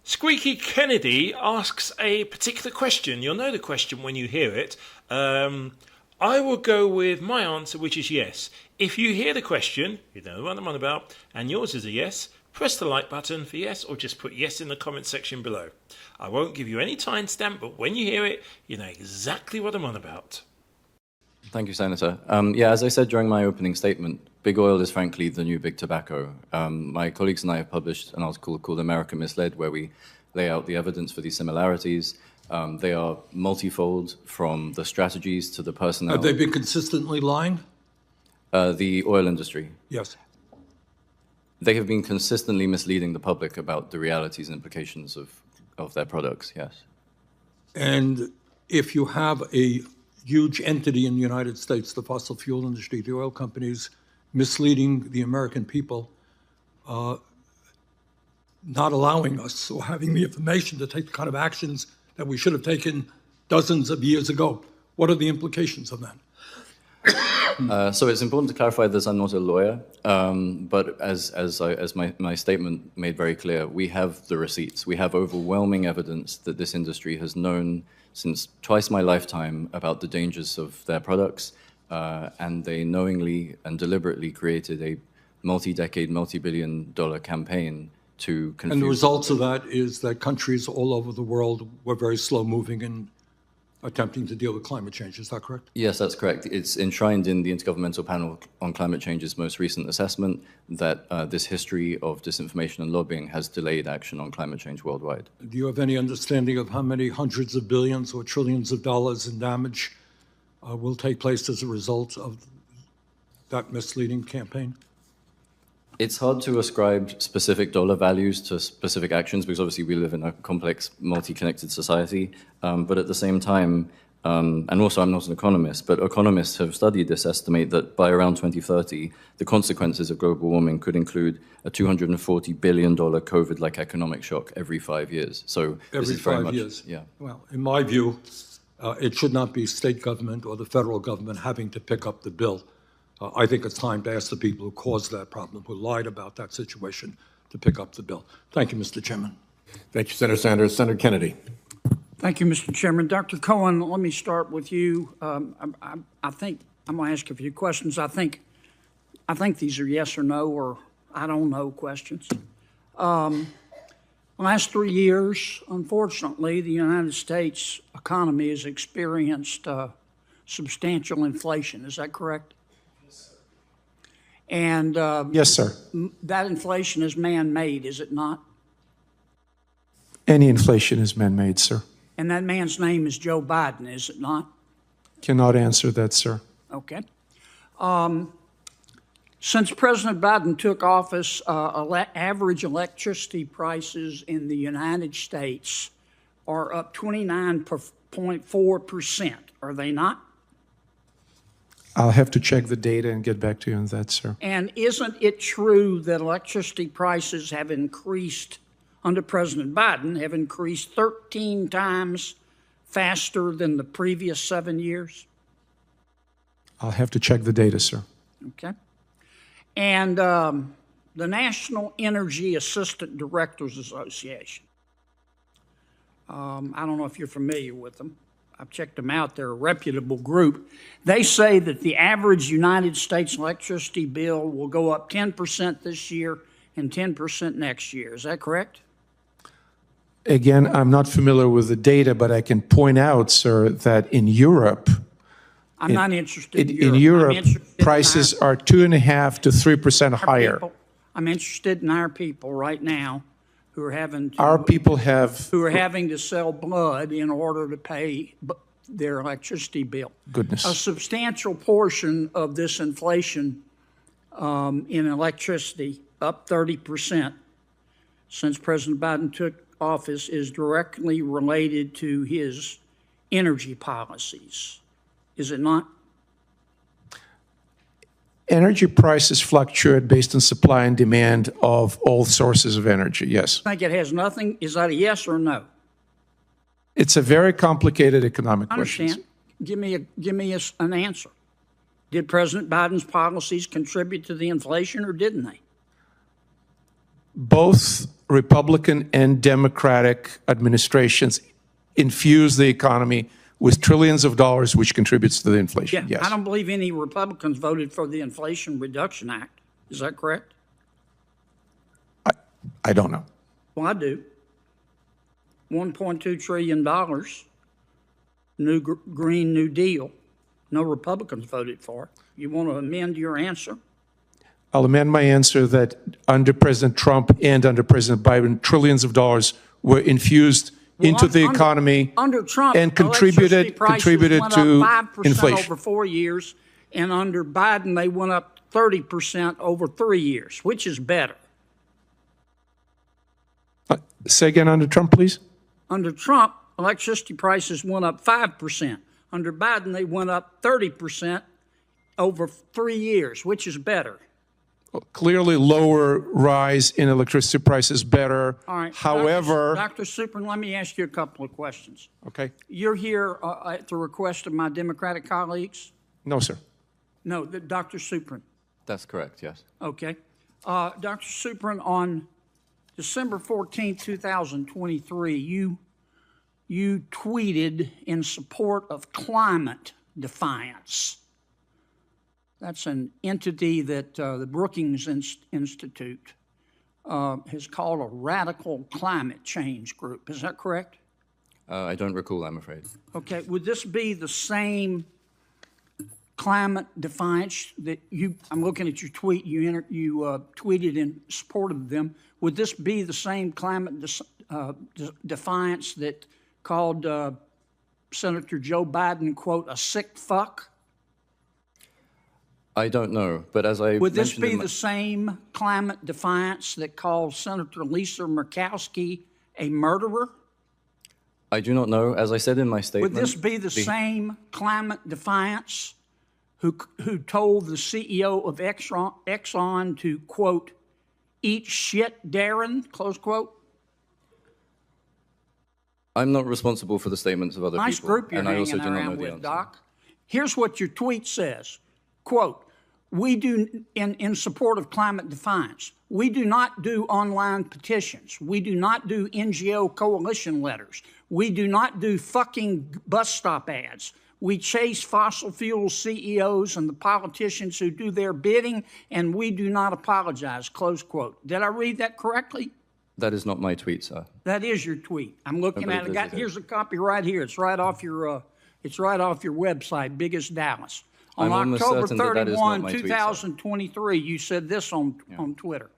Squeaky Kennedy asks a particular question. You'll know the question when you hear it. I will go with my answer, which is yes. If you hear the question, you know what I'm on about, and yours is a yes, press the like button for yes, or just put yes in the comment section below. I won't give you any timestamp, but when you hear it, you know exactly what I'm on about. Thank you, Senator. As I said during my opening statement, big oil is frankly the new big tobacco. My colleagues and I have published an article called America Misled, where we lay out the evidence for these similarities. They are multifold, from the strategies to the personnel. Have they been consistently lying? The oil industry. Yes. They have been consistently misleading the public about the realities and implications of their products, yes. And if you have a huge entity in the United States, the fossil fuel industry, the oil companies, misleading the American people, not allowing us or having the information to take the kind of actions that we should have taken dozens of years ago. What are the implications of that? So it's important to clarify this. I'm not a lawyer, but as my statement made very clear, we have the receipts. We have overwhelming evidence that this industry has known since twice my lifetime about the dangers of their products, and they knowingly and deliberately created a multi-decade, multi-billion-dollar campaign to confuse. And the results of that is that countries all over the world were very slow-moving in attempting to deal with climate change. Is that correct? Yes, that's correct. It's enshrined in the Intergovernmental Panel on Climate Change's most recent assessment that this history of disinformation and lobbying has delayed action on climate change worldwide. Do you have any understanding of how many hundreds of billions or trillions of dollars in damage will take place as a result of that misleading campaign? It's hard to ascribe specific dollar values to specific actions because obviously we live in a complex, multi-connected society. But at the same time, and also I'm not an economist, but economists have studied this, estimate that by around 2030, the consequences of global warming could include a $240 billion COVID-like economic shock every 5 years. So every 5 years. Yeah. Well, in my view, it should not be state government or the federal government having to pick up the bill. I think it's time to ask the people who caused that problem, who lied about that situation, to pick up the bill. Thank you, Mr. Chairman. Thank you, Senator Sanders. Senator Kennedy. Thank you, Mr. Chairman. Dr. Cohen, let me start with you. I think I'm going to ask a few questions. I think these are yes or no or I don't know questions. Last 3 years, unfortunately, the United States economy has experienced substantial inflation. Is that correct? And yes, sir. That inflation is man-made, is it not? Any inflation is man-made, sir. And that man's name is Joe Biden, is it not? Cannot answer that, sir. Okay. Since President Biden took office, average electricity prices in the United States are up 29.4%, are they not? I'll have to check the data and get back to you on that, sir. And isn't it true that electricity prices have increased under President Biden, have increased 13 times faster than the previous 7 years? I'll have to check the data, sir. Okay. And the National Energy Assistant Directors Association, I don't know if you're familiar with them. I've checked them out. They're a reputable group. They say that the average United States electricity bill will go up 10% this year and 10% next year. Is that correct? Again, I'm not familiar with the data, but I can point out, sir, that in Europe, I'm not interested in Europe, prices are 2.5% to 3% higher. I'm interested in our people right now who are having to, who are having to sell blood in order to pay their electricity bill. Goodness. A substantial portion of this inflation in electricity, up 30% since President Biden took office, is directly related to his energy policies. Is it not? Energy prices fluctuate based on supply and demand of all sources of energy, yes. I think it has nothing. Is that a yes or no? It's a very complicated economic question. I understand. Give me an answer. Did President Biden's policies contribute to the inflation or didn't they? Both Republican and Democratic administrations infuse the economy with trillions of dollars, which contributes to the inflation. Yeah, Yes. I don't believe any Republicans voted for the Inflation Reduction Act. Is that correct? I don't know. Well, I do. $1.2 trillion, Green New Deal. No Republicans voted for it. You want to amend your answer? I'll amend my answer that under President Trump and under President Biden, trillions of dollars were infused into the economy under Trump, and electricity contributed prices went to up 5% inflation. over 4 years, and under Biden, they went up 30% over 3 years. Which is better? Say again, under Trump, please. Under Trump, electricity prices went up 5%. Under Biden, they went up 30% over 3 years. Which is better? Clearly, lower rise in electricity prices better. All right. However, Dr. Supran, let me ask you a couple of questions. okay. You're here at the request of my Democratic colleagues? No, sir. No, Dr. Supran. That's correct, yes. Okay. Dr. Supran, on December 14, 2023, you tweeted in support of climate defiance. That's an entity that the Brookings Institute has called a radical climate change group. Is that correct? I don't recall, I'm afraid. Okay. Would this be the same climate defiance that I'm looking at your tweet, you tweeted in support of them. Would this be the same climate defiance that called Senator Joe Biden, quote, a sick fuck? I don't know, but as I Would this mentioned be in my- the same climate defiance that called Senator Lisa Murkowski a murderer? I do not know. As I said in my statement... Would this be the same climate defiance who told the CEO of Exxon to, quote, eat shit, Darren, close quote? I'm not responsible for the statements of other Nice people. group you're and I also hanging do not know around the with, answer. Doc. Here's what your tweet says, quote, we do, in support of climate defiance, we do not do online petitions. We do not do NGO coalition letters. We do not do fucking bus stop ads. We chase fossil fuel CEOs and the politicians who do their bidding, and we do not apologize, close quote. Did I read that correctly? That is not my tweet, sir. That is your tweet. I'm looking at it. Nobody Here's a copy right here. It's right off your website, Biggest Dallas. On I'm almost October certain that that is not 31, my tweet, sir. 2023, you said this on Twitter.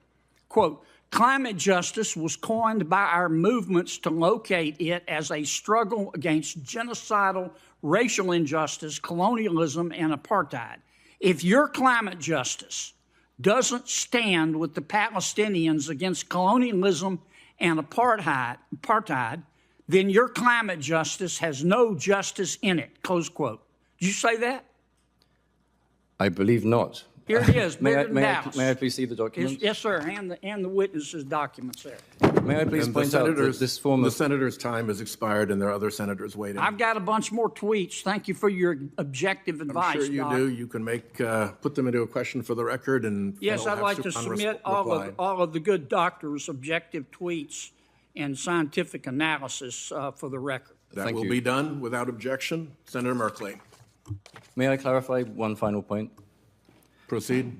Quote, climate justice was coined by our movements to locate it as a struggle against genocidal racial injustice, colonialism, and apartheid. If your climate justice doesn't stand with the Palestinians against colonialism and apartheid, then your climate justice has no justice in it, close quote. Did you say that? I believe not. Here it is, May bigger than I Dallas. please see the document? Yes, sir, and the witnesses' documents there. May I please And the point out that senators, this form the of... senator's time has expired and there are other senators waiting. I've got a bunch more tweets. Thank you for your objective advice, I'm sure you Doc. do. You can put them into a question for the record and. Yes, they'll I'd have like to unres- submit reply. all of the good doctors' objective tweets and scientific analysis for the record. That Thank will you. be done without objection. Senator Merkley, May I clarify one final point? proceed.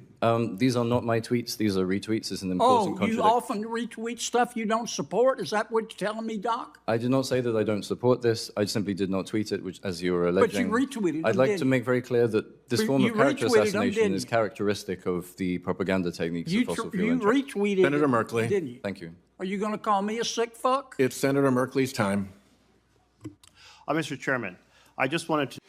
These are not my tweets. These are retweets. It's an important Oh, you contradiction. often retweet stuff you don't support? Is that what you're telling me, Doc? I did not say that I don't support this. I simply did not tweet it, which, as you were But you alleging. retweeted I'd them, like didn't to you? make very clear that this But form you of character retweeted them, assassination didn't is you? characteristic of the propaganda techniques You of fossil fuel. retweeted Senator it, Merkley. didn't you? Thank you. Are you going to call me a sick fuck? It's Senator Merkley's time. Mr. Chairman, I just wanted to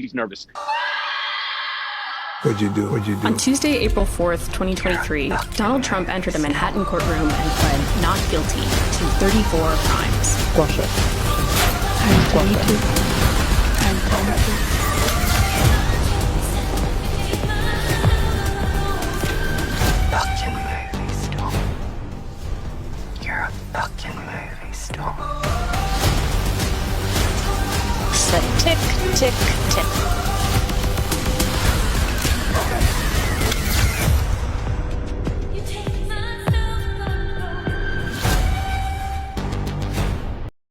he's nervous. What'd you do? What'd you do? On Tuesday, April 4th, 2023, Donald Trump entered a Manhattan courtroom and pled not guilty to 34 crimes. Squash it. Fucking movie star. You're a fucking movie star. Said tick, tick, tick.